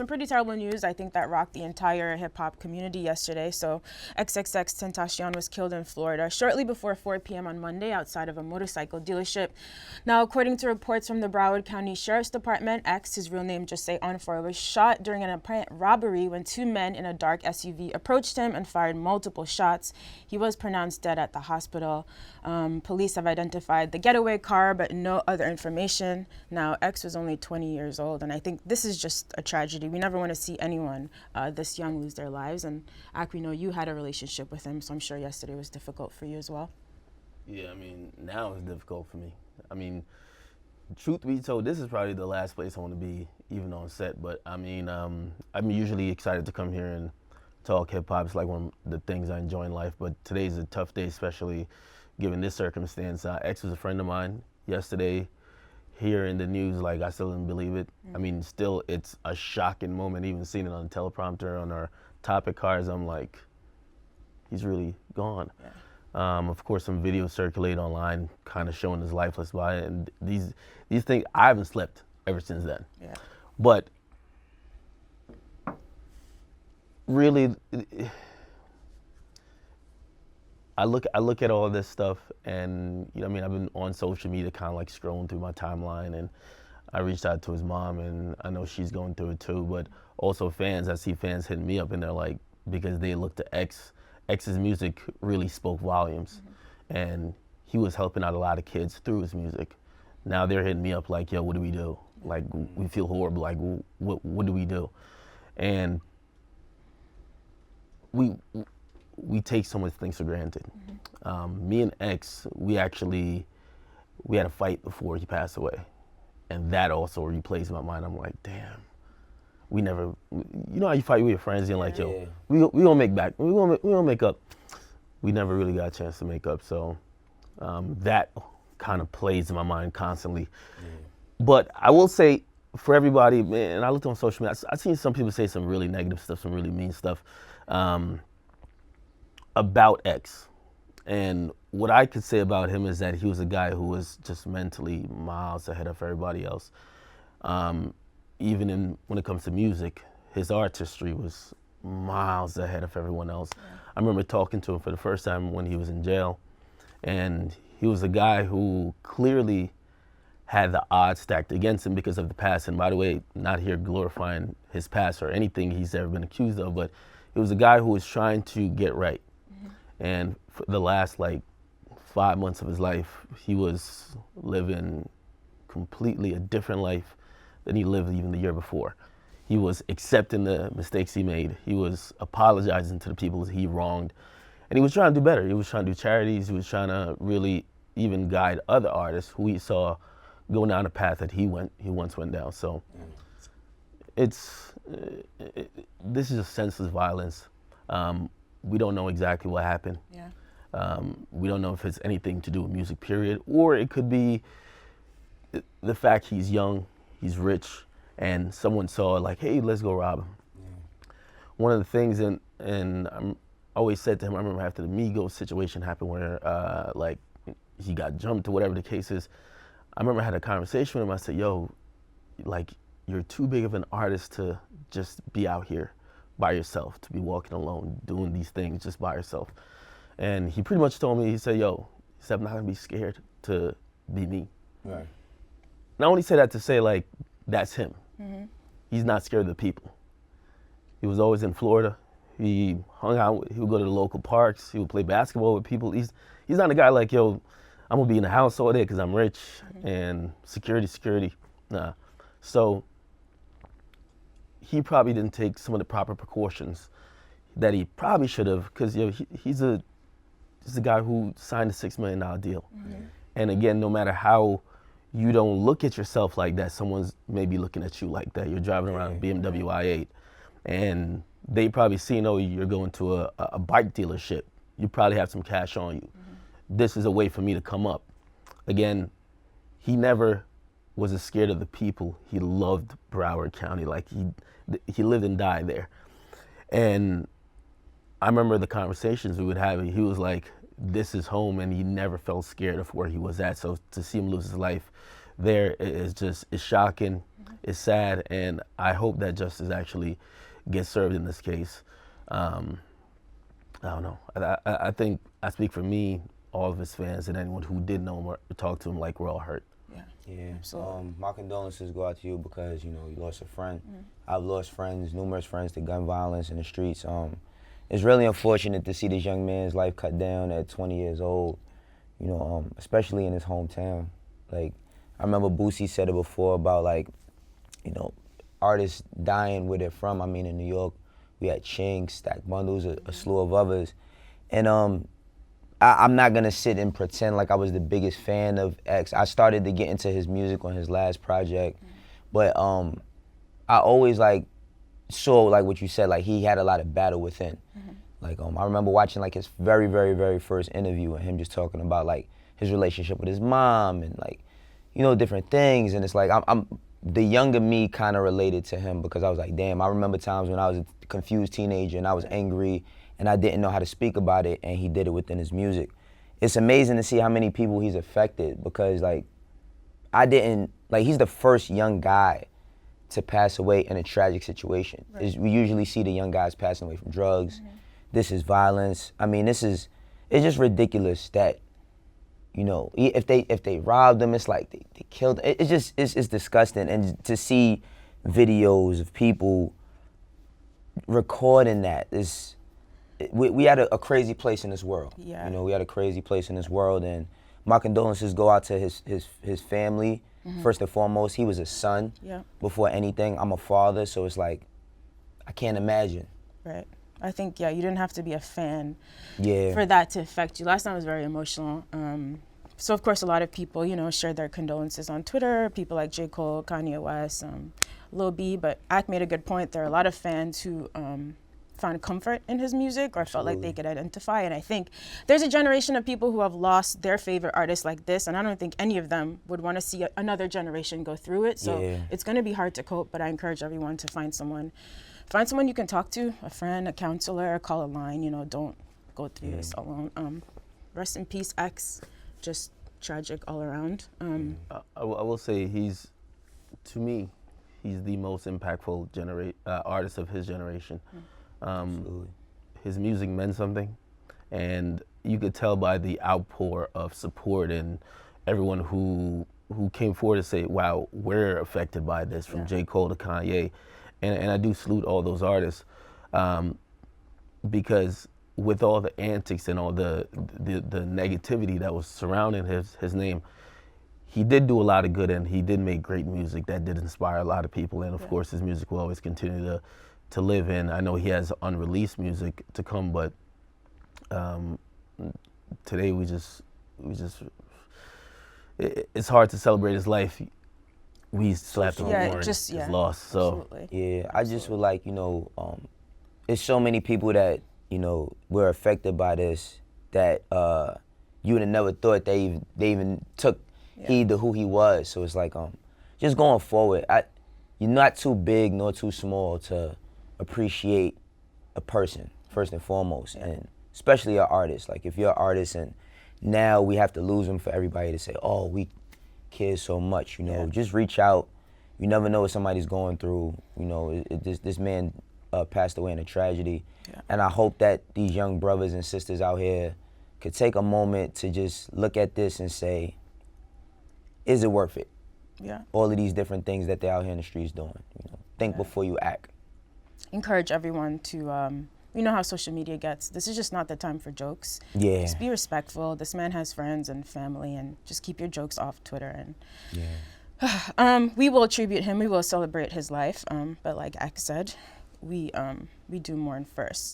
some pretty terrible news, I think, that rocked the entire hip-hop community yesterday. So XXXTentacion was killed in Florida shortly before 4 p.m. on Monday outside of a motorcycle dealership. Now, according to reports from the Broward County Sheriff's Department, X, his real name just say Onfor, was shot during an apparent robbery when two men in a dark SUV approached him and fired multiple shots. He was pronounced dead at the hospital. Police have identified the getaway car, but no other information. Now, X was only 20 years old, and I think this is just a tragedy. We never want to see anyone this young lose their lives. And Ak, we know you had a relationship with him, so I'm sure yesterday was difficult for you as well. Yeah, I mean, now it's difficult for me. I mean, truth be told, this is probably the last place I want to be, even on set. But I mean, I'm usually excited to come here and talk hip hop. It's like one of the things I enjoy in life. But today's a tough day, especially given this circumstance. X was a friend of mine. Yesterday, here in the news, like, I still didn't believe it. I mean, still, it's a shocking moment. Even seeing it on the teleprompter on our topic cards, I'm like, he's really gone. Yeah. Of course, some videos circulate online, kind of showing his lifeless body, and these things, I haven't slept ever since then. Yeah. But really, I look at all this stuff, and you know, I mean, I've been on social media, kind of like scrolling through my timeline, and I reached out to his mom, and I know she's going through it too. But also fans, I see fans hitting me up, and they're like, because they look to X's music really spoke volumes, and he was helping out a lot of kids through his music. Now they're hitting me up like, yo, what do we do? Like, we feel horrible, like, what do we do? And we take so much things for granted. Me and X, we had a fight before he passed away, and that also replays in my mind. I'm like, damn, we never, you know how you fight with your friends, and like, yo, we gonna make back, we gonna make up. We never really got a chance to make up, so that kind of plays in my mind constantly. But I will say, for everybody, man, and I looked on social media, I've seen some people say some really negative stuff, some really mean stuff about X. And what I could say about him is that he was a guy who was just mentally miles ahead of everybody else. Even when it comes to music, his artistry was miles ahead of everyone else. Yeah. I remember talking to him for the first time when he was in jail, and he was a guy who clearly had the odds stacked against him because of the past. And by the way, not here glorifying his past or anything he's ever been accused of, but he was a guy who was trying to get right. And for the last like 5 months of his life, he was living completely a different life than he lived even the year before. He was accepting the mistakes he made. He was apologizing to the people he wronged. And he was trying to do better. He was trying to do charities. He was trying to really even guide other artists who he saw go down the path that he once went down. So this is a senseless violence. We don't know exactly what happened. Yeah. We don't know if it's anything to do with music, period, or it could be the fact he's young, he's rich, and someone saw like, hey, let's go rob him. One of the things, and I'm always said to him, I remember after the Migos situation happened where like he got jumped or whatever the case is, I remember I had a conversation with him. I said, yo, like, you're too big of an artist to just be out here by yourself, to be walking alone, doing these things just by yourself. And he pretty much told me, he said, yo, he said, I'm not gonna be scared to be me. Right. And I only say that to say, like, that's him. He's not scared of the people. He was always in Florida. He hung out, he would go to the local parks, he would play basketball with people. He's not a guy like, yo, I'm gonna be in the house all day because I'm rich and security. Nah. So he probably didn't take some of the proper precautions that he probably should have, because he's a guy who signed a $6 million deal. And again, no matter how you don't look at yourself like that, someone's maybe looking at you like that. You're driving around a BMW i8, and they probably see, oh, you're going to a bike dealership. You probably have some cash on you. This is a way for me to come up. Again, he never was scared of the people. He loved Broward County. Like, he lived and died there. And I remember the conversations we would have. He was like, this is home, and he never felt scared of where he was at. So to see him lose his life there is just, it's shocking, it's sad, and I hope that justice actually gets served in this case. I don't know. I think I speak for me, all of his fans, and anyone who did know him or talk to him, like, we're all hurt. Yeah. Absolutely. My condolences go out to you because, you lost a friend. I've lost friends, numerous friends to gun violence in the streets. It's really unfortunate to see this young man's life cut down at 20 years old, especially in his hometown. Like, I remember Boosie said it before about, like, artists dying where they're from. I mean, in New York, we had Ching, Stack Bundles, a slew of others. And I'm not gonna sit and pretend like I was the biggest fan of X. I started to get into his music on his last project, but I always saw what you said, like he had a lot of battle within. Like I remember watching like his very, very, very first interview and him just talking about like his relationship with his mom and like, different things. And it's like I'm the younger me kind of related to him because I was like, damn, I remember times when I was a confused teenager and I was angry and I didn't know how to speak about it, and he did it within his music. It's amazing to see how many people he's affected because like he's the first young guy to pass away in a tragic situation. Right. We usually see the young guys passing away from drugs. This is violence. I mean, it's just ridiculous that, if they robbed them, it's like they killed them. It's disgusting. And to see videos of people recording that is, we had a crazy place in this world. Yeah. We had a crazy place in this world, and my condolences go out to his family. First and foremost, he was a son before anything. I'm a father, so it's like, I can't imagine. Right. I think, you didn't have to be a fan Yeah. for that to affect you. Last night was very emotional. So, of course, a lot of people, shared their condolences on Twitter, people like J. Cole, Kanye West, Lil B. But Ak made a good point. There are a lot of fans who found comfort in his music or felt like they could identify. And I think there's a generation of people who have lost their favorite artists like this, and I don't think any of them would want to see another generation go through it. So it's going to be hard to cope, but I encourage everyone to find someone you can talk to, a friend, a counselor, call a line, don't go through this alone. Rest in peace, X. Just tragic all around. I will say to me, he's the most impactful artist of his generation. His music meant something, and you could tell by the outpour of support and everyone who came forward to say, wow, we're affected by this, from J. Cole to Kanye. And I do salute all those artists because with all the antics and all the negativity that was surrounding his name, he did do a lot of good, and he did make great music that did inspire a lot of people. And of course, his music will always continue to live in. I know he has unreleased music to come, but today it's hard to celebrate his life. We slapped on his loss. So absolutely. I just would like, it's so many people that, were affected by this that you would have never thought they even took heed to who he was. So it's like, just going forward, you're not too big nor too small to appreciate a person, first and foremost, and especially an artist. Like if you're an artist and now we have to lose him for everybody to say, oh, we care so much, just reach out. You never know what somebody's going through. This man passed away in a tragedy, and I hope that these young brothers and sisters out here could take a moment to just look at this and say, is it worth it? Yeah. All of these different things that they're out here in the streets doing. Think before you act. Encourage everyone to, you know how social media gets. This is just not the time for jokes. Yeah. Just be respectful. This man has friends and family, and just keep your jokes off Twitter. And we will tribute him. We will celebrate his life. But like Ak said, we do mourn first.